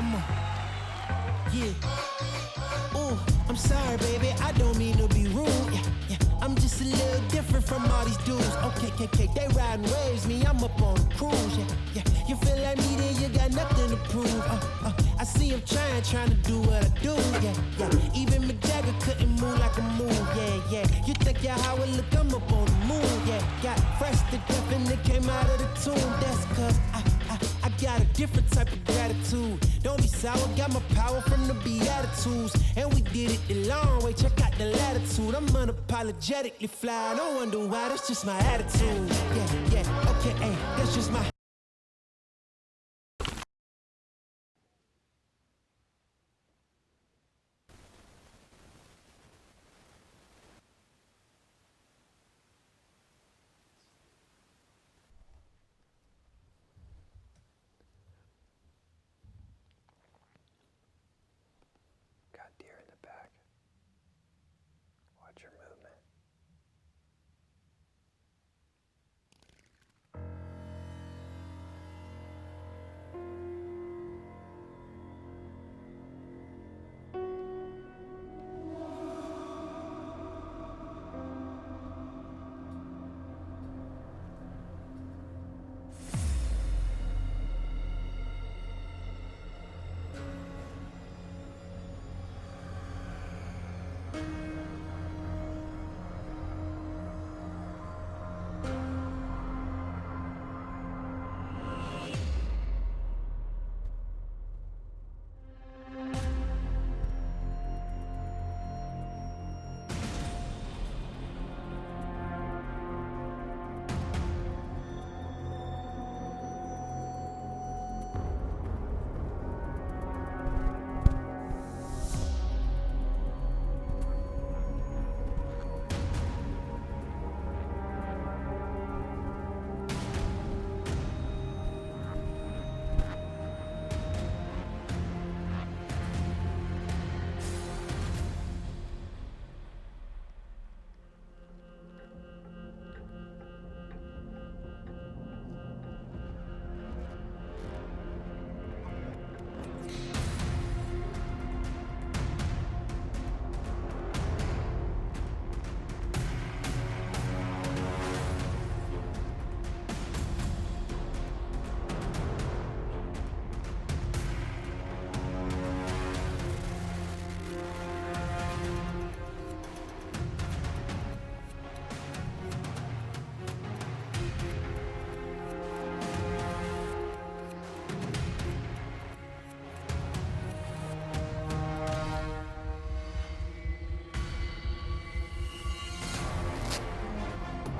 Come on. Yeah. Ooh, I'm sorry, baby, I don't mean to be rude. Yeah. I'm just a little different from all these dudes. Okay, they riding waves, me, I'm up on a cruise. Yeah. You feel like me, then you got nothing to prove. I see him trying to do what I do. Yeah. Even Mick Jagger couldn't move like a move. Yeah. You think you're Howard, look, I'm up on the moon. Yeah. Got fresh to death and it came out of the tomb. That's cause I got a different type of gratitude. Don't be sour, got my power from the Beatitudes. And we did it the long way, check out the latitude. I'm unapologetically fly, I don't wonder why, that's just my attitude. Yeah, okay, hey, that's just my... Got deer in the back. Watch your movement.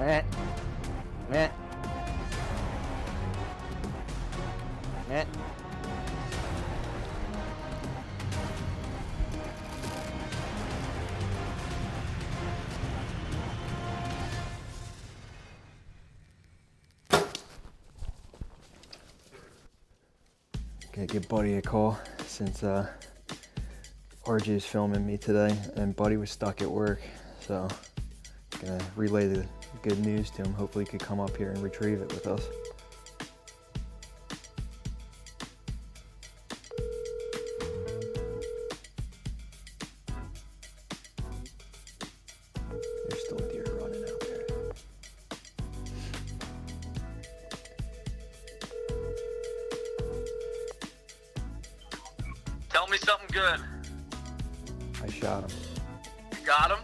Meh. Gotta give Buddy a call since RJ is filming me today and Buddy was stuck at work, so gonna relay the good news to him. Hopefully he could come up here and retrieve it with us. There's still deer running out there. Tell me something good. I shot him. You got him?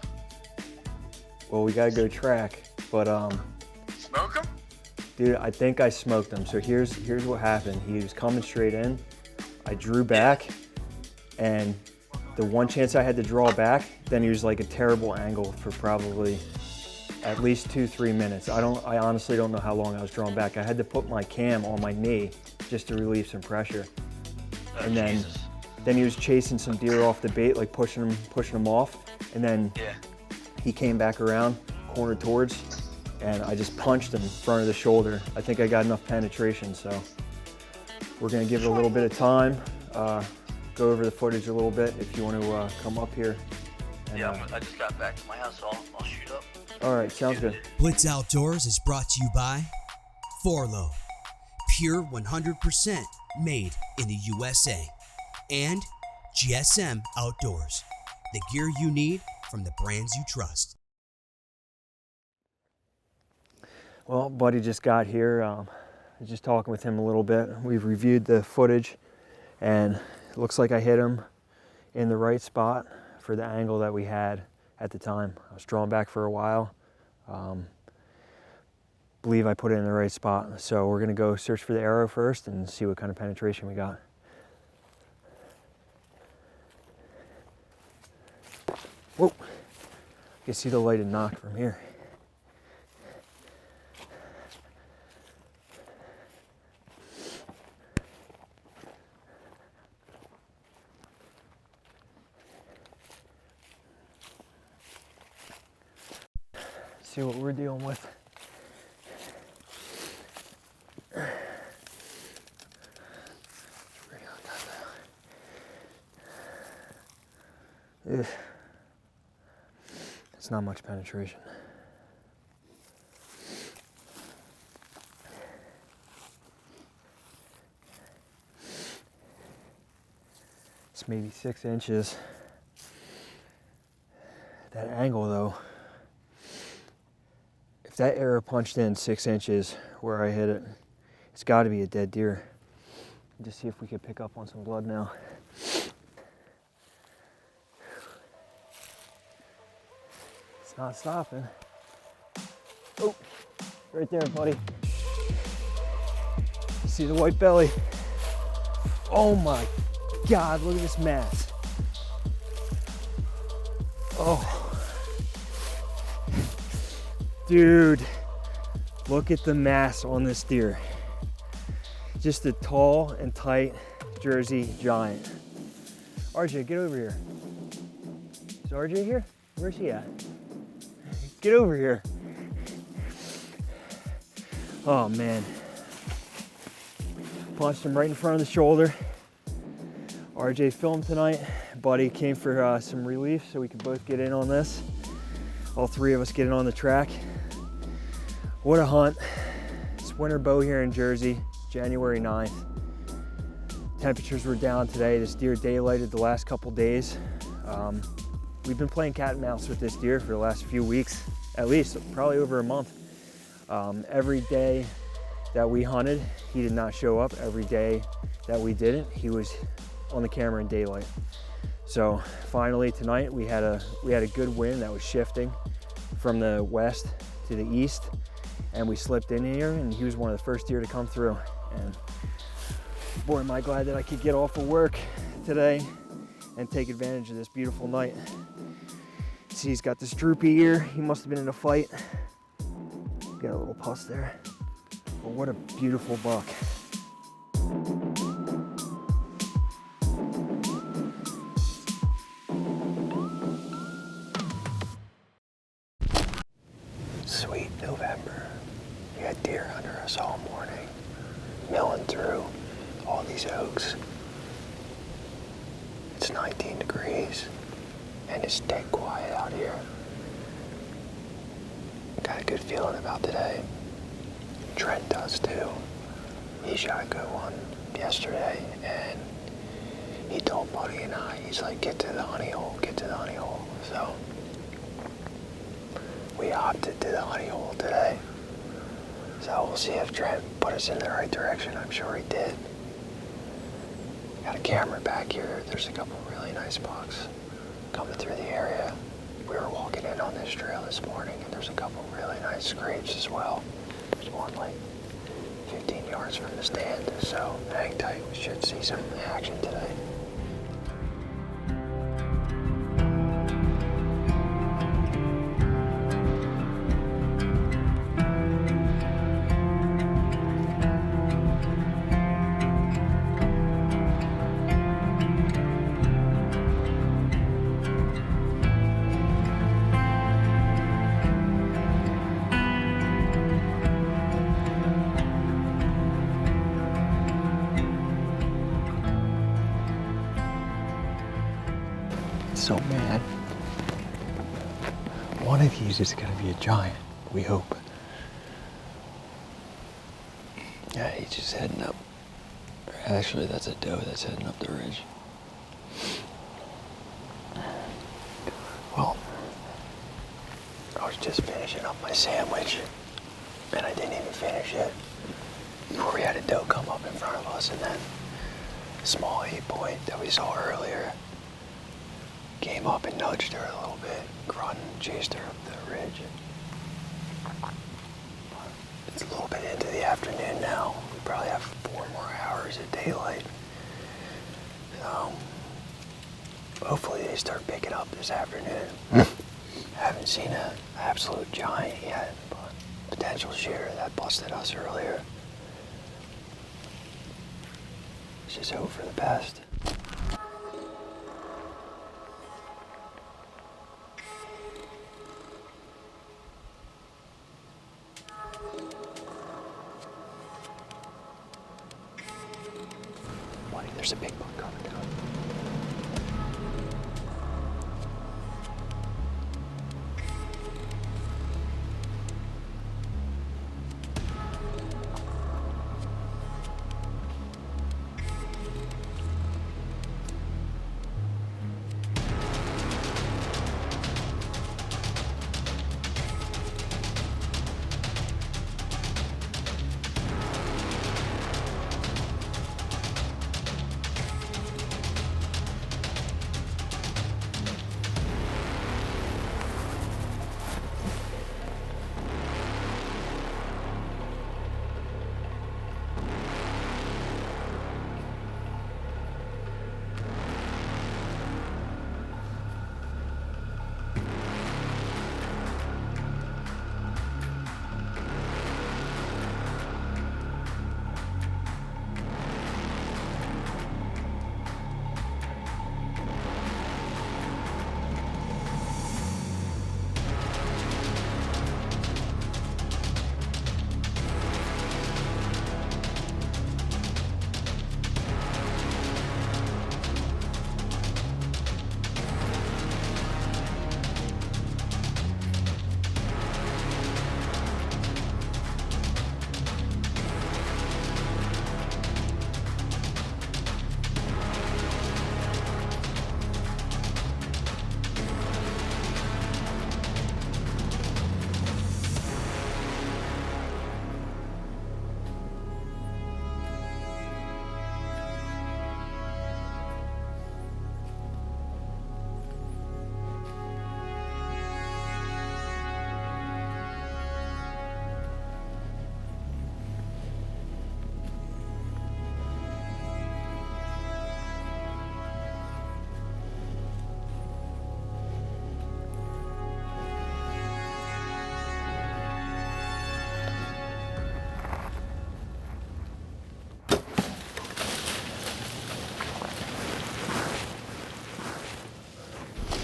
Well, we gotta go track, but Smoke him? dude, I think I smoked him. So here's what happened. He was coming straight in. I drew back, and the one chance I had to draw back, then he was like a terrible angle for probably at least 2-3 minutes. I honestly don't know how long I was drawn back. I had to put my cam on my knee just to relieve some pressure. Oh, and then Jesus. then he was chasing some deer off the bait, like pushing them off, and then he came back around, corner towards, and I just punched him in front of the shoulder. I think I got enough penetration, so we're gonna give it a little bit of time, go over the footage a little bit if you want to come up here. And, Yeah, I just got back to my house, so I'll shoot up. all right, sounds good. Blitz Outdoors is brought to you by Forlo, pure 100% made in the USA. and GSM Outdoors, the gear you need from the brands you trust. Well, buddy just got here. I was just talking with him a little bit. We've reviewed the footage, and it looks like I hit him in the right spot for the angle that we had at the time. I was drawing back for a while. Believe I put it in the right spot. So we're gonna go search for the arrow first and see what kind of penetration we got. Whoa, you can see the lighted knock from here. See what we're dealing with. Ugh. It's not much penetration. It's maybe 6 inches. That angle though, if that arrow punched in 6 inches where I hit it, it's got to be a dead deer. Just see if we could pick up on some blood now. It's not stopping. Oh, right there, buddy. See the white belly? Oh my God, look at this mass. Oh. Dude, look at the mass on this deer. Just a tall and tight Jersey giant. RJ, get over here. Is RJ here? Where's he at? Get over here. Oh man. Punched him right in front of the shoulder. RJ filmed tonight. Buddy came for some relief so we could both get in on this. All three of us getting on the track. What a hunt. It's winter bow here in Jersey, January 9th. Temperatures were down today. This deer daylighted the last couple days. We've been playing cat and mouse with this deer for the last few weeks, at least probably over a month. Every day that we hunted, he did not show up. Every day that we didn't, he was on the camera in daylight. So finally tonight we had a good wind that was shifting from the west to the east, and we slipped in here, and he was one of the first deer to come through. And boy, am I glad that I could get off of work today and take advantage of this beautiful night. See, he's got this droopy ear. He must have been in a fight. Got a little pus there. But what a beautiful buck. Sweet November. We had deer under us all morning, milling through all these oaks. It's 19 degrees and it's dead quiet out here. Got a good feeling about today. Trent does too. He shot a good one yesterday, and he told Buddy and I, he's like, get to the honey hole, get to the honey hole. So we opted to the honey hole today. So we'll see if Trent put us in the right direction. I'm sure he did. Got a camera back here. There's a couple really nice bucks coming through the area. We were walking in on this trail this morning, and there's a couple really nice scrapes as well. There's one like 15 yards from the stand, so hang tight. We should see some action today. So mad. One of these is gonna be a giant, we hope. Yeah, he's just heading up. Actually, that's a doe that's heading up the ridge. my sandwich, and I didn't even finish it before we had a doe come up in front of us, and then a small 8-point that we saw earlier came up and nudged her a little bit. Grunt chased her up the ridge. It's a little bit into the afternoon now. We probably have 4 more hours of daylight. So hopefully they start picking up this afternoon. Haven't seen an absolute giant yet, but potential shooter that busted us earlier. Let's just hope for the best. Buddy, there's a big buck coming down.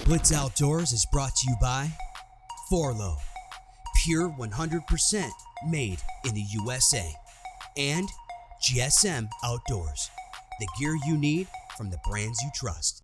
Blitz Outdoors is brought to you by Forlo, pure 100% made in the USA, and GSM Outdoors, the gear you need from the brands you trust.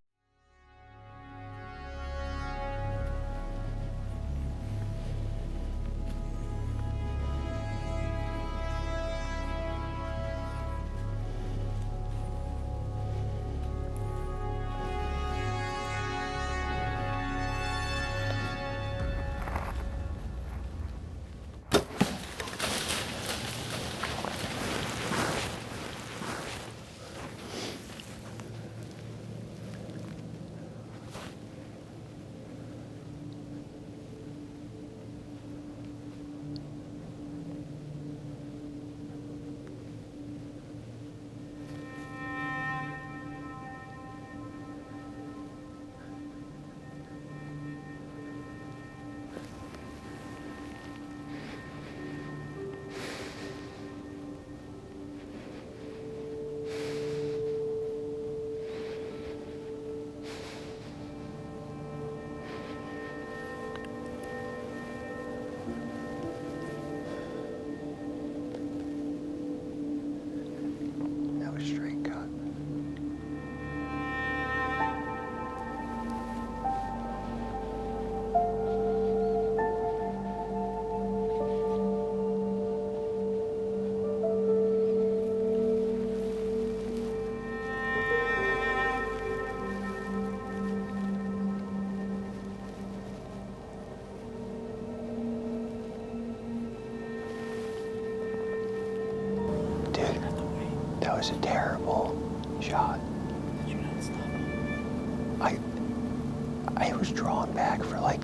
was a terrible shot. Did you not stop him? I was drawn back for like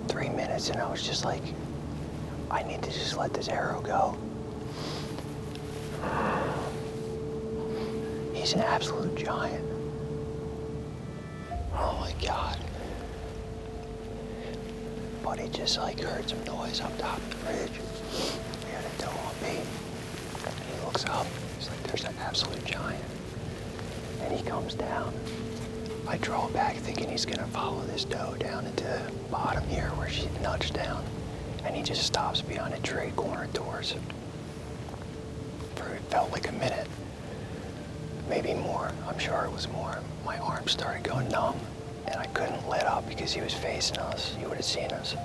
3 minutes, and I was just like, I need to just let this arrow go. He's an absolute giant. Oh my God. Buddy just like heard some noise up top of the ridge. We had a doe on bait. He looks up, he's like, there's an absolute giant. And he comes down. I draw back thinking he's gonna follow this doe down into the bottom here where she nudged down. And he just stops behind a tree corner doors. For it felt like a minute, maybe more. I'm sure it was more. My arms started going numb, and I couldn't let up because he was facing us. He would have seen us.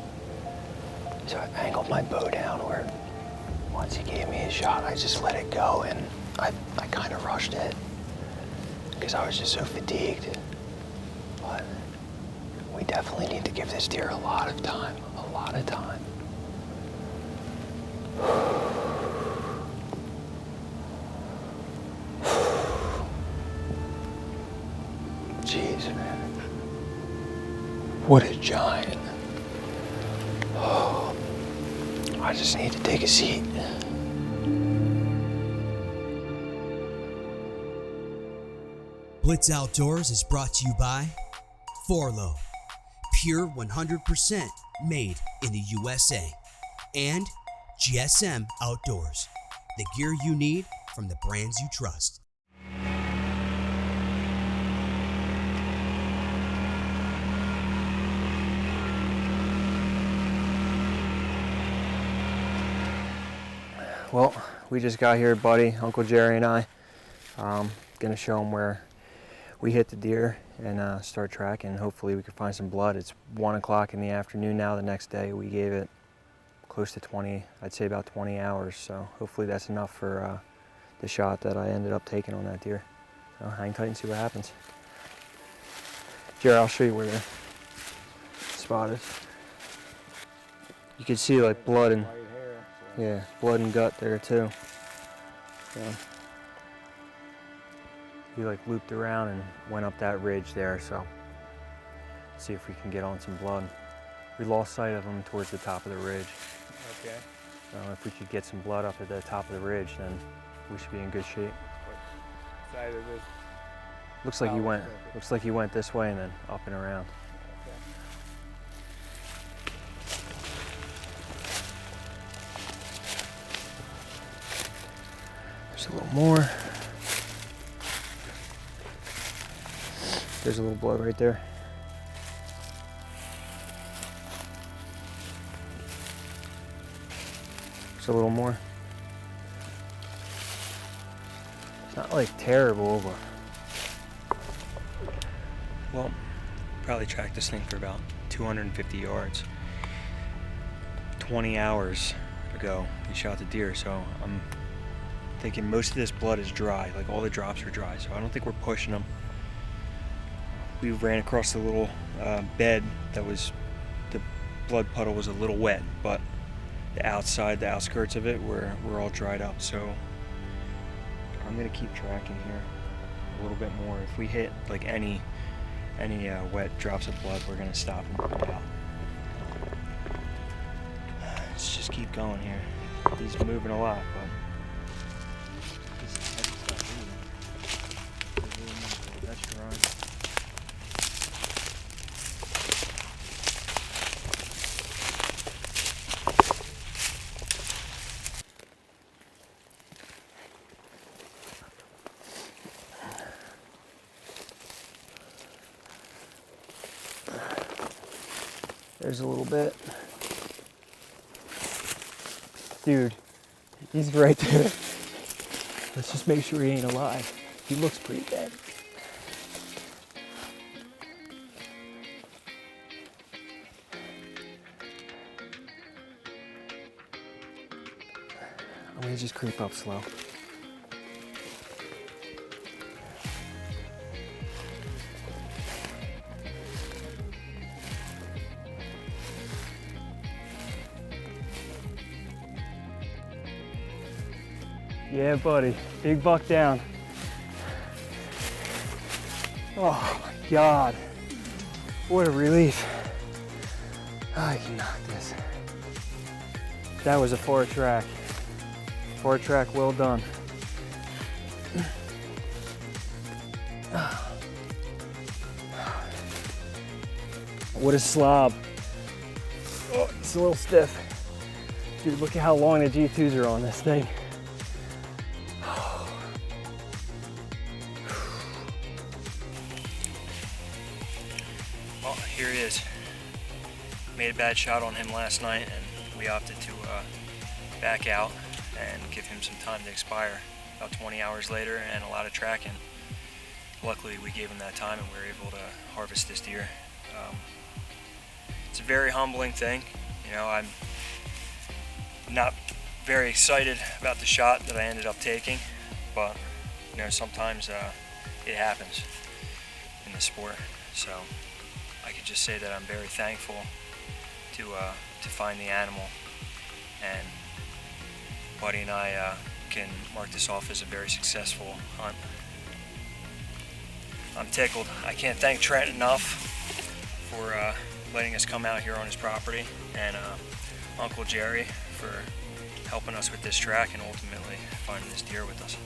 So I angled my bow down where once he gave me a shot, I just let it go, and I kind of rushed it because I was just so fatigued. But we definitely need to give this deer a lot of time, a lot of time. Jeez, man. What a giant. Oh, I just need to take a seat. Blitz Outdoors is brought to you by Forlow, pure 100% made in the USA, and GSM Outdoors, the gear you need from the brands you trust. Well, we just got here, buddy, Uncle Jerry and I. Gonna show him where we hit the deer and start tracking. Hopefully we can find some blood. It's 1 o'clock in the afternoon now. The next day we gave it close to 20, I'd say about 20 hours. So hopefully that's enough for the shot that I ended up taking on that deer. So hang tight and see what happens. Jerry, I'll show you where the spot is. You can see like blood and yeah, blood and gut there too. So he like looped around and went up that ridge there, so let's see if we can get on some blood. We lost sight of him towards the top of the ridge. Okay. So if we could get some blood up at the top of the ridge, then we should be in good shape. What side of this? Looks like he Oh, went. perfect. Looks like he went this way and then up and around. There's a little more. There's a little blood right there. There's a little more. It's not like terrible, but well, probably tracked this thing for about 250 yards. 20 hours ago, we shot the deer, so I'm thinking most of this blood is dry, like all the drops are dry, so I don't think we're pushing them. We ran across the little bed that was, the blood puddle was a little wet, but the outside, the outskirts of it were all dried up, so I'm gonna keep tracking here a little bit more. If we hit like any wet drops of blood, we're gonna stop and put it out. Let's just keep going here. He's moving a lot, but this is heavy stuff, isn't it? That's dry. There's a little bit. Dude, he's right there. Let's just make sure he ain't alive. He looks pretty dead. I'm gonna just creep up slow. Yeah, buddy. Big buck down. Oh my God. What a relief. I can knock this. That was a 4-track. 4-track, well done. What a slob. Oh, it's a little stiff. Dude, look at how long the G2s are on this thing. Well, here he is. Made a bad shot on him last night, and we opted to back out and give him some time to expire. About 20 hours later and a lot of tracking. Luckily, we gave him that time and we were able to harvest this deer. It's a very humbling thing. You know, I'm not very excited about the shot that I ended up taking, but you know, sometimes it happens in the sport. So I could just say that I'm very thankful to find the animal, and Buddy and I can mark this off as a very successful hunt. I'm tickled. I can't thank Trent enough for letting us come out here on his property, and Uncle Jerry for helping us with this track and ultimately finding this deer with us.